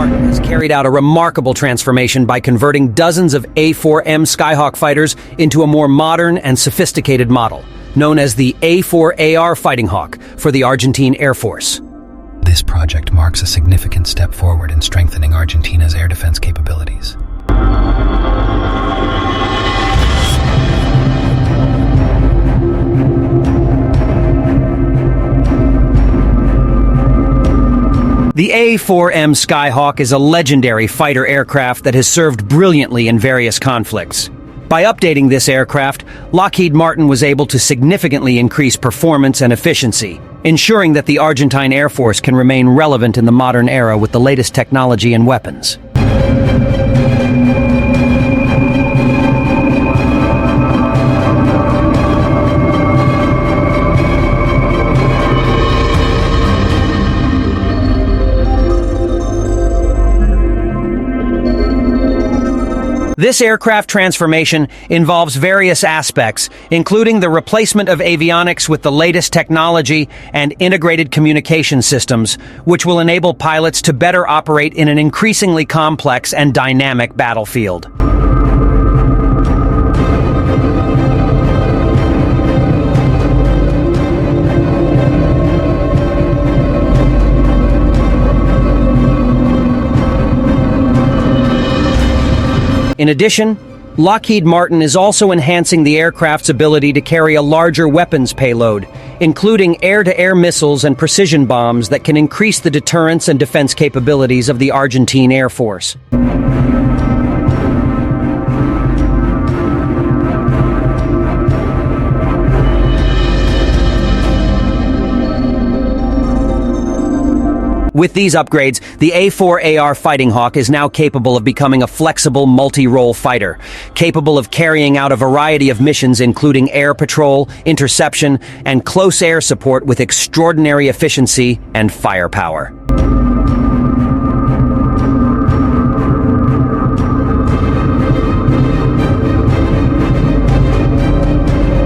Martin has carried out a remarkable transformation by converting dozens of A-4M Skyhawk fighters into a more modern and sophisticated model, known as the A-4AR Fightinghawk for the Argentine Air Force. This project marks a significant step forward in strengthening Argentina's air defense capabilities. The A-4M Skyhawk is a legendary fighter aircraft that has served brilliantly in various conflicts. By updating this aircraft, Lockheed Martin was able to significantly increase performance and efficiency, ensuring that the Argentine Air Force can remain relevant in the modern era with the latest technology and weapons. This aircraft transformation involves various aspects, including the replacement of avionics with the latest technology and integrated communication systems, which will enable pilots to better operate in an increasingly complex and dynamic battlefield. In addition, Lockheed Martin is also enhancing the aircraft's ability to carry a larger weapons payload, including air-to-air missiles and precision bombs that can increase the deterrence and defense capabilities of the Argentine Air Force. With these upgrades, the A-4AR Fightinghawk is now capable of becoming a flexible multi-role fighter, capable of carrying out a variety of missions including air patrol, interception, and close air support with extraordinary efficiency and firepower.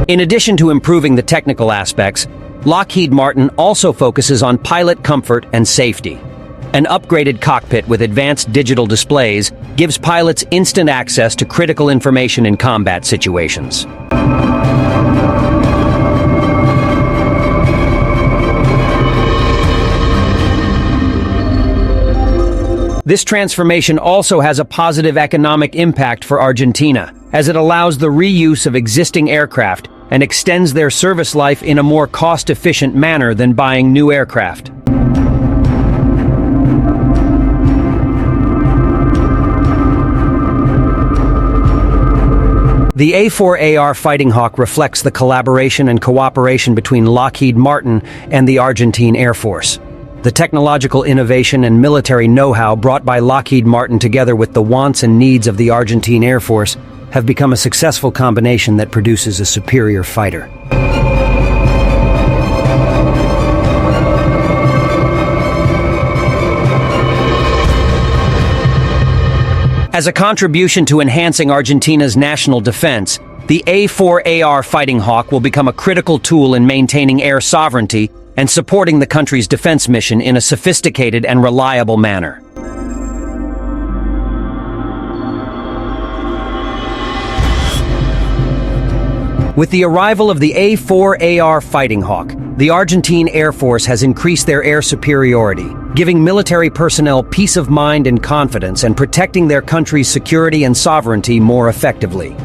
In addition to improving the technical aspects, Lockheed Martin also focuses on pilot comfort and safety. An upgraded cockpit with advanced digital displays gives pilots instant access to critical information in combat situations. This transformation also has a positive economic impact for Argentina, as it allows the reuse of existing aircraft and extends their service life in a more cost-efficient manner than buying new aircraft. The A-4AR Fightinghawk reflects the collaboration and cooperation between Lockheed Martin and the Argentine Air Force. The technological innovation and military know-how brought by Lockheed Martin together with the wants and needs of the Argentine Air Force have become a successful combination that produces a superior fighter. As a contribution to enhancing Argentina's national defense, the A-4AR Fightinghawk will become a critical tool in maintaining air sovereignty and supporting the country's defense mission in a sophisticated and reliable manner. With the arrival of the A-4AR Fightinghawk, the Argentine Air Force has increased their air superiority, giving military personnel peace of mind and confidence and protecting their country's security and sovereignty more effectively.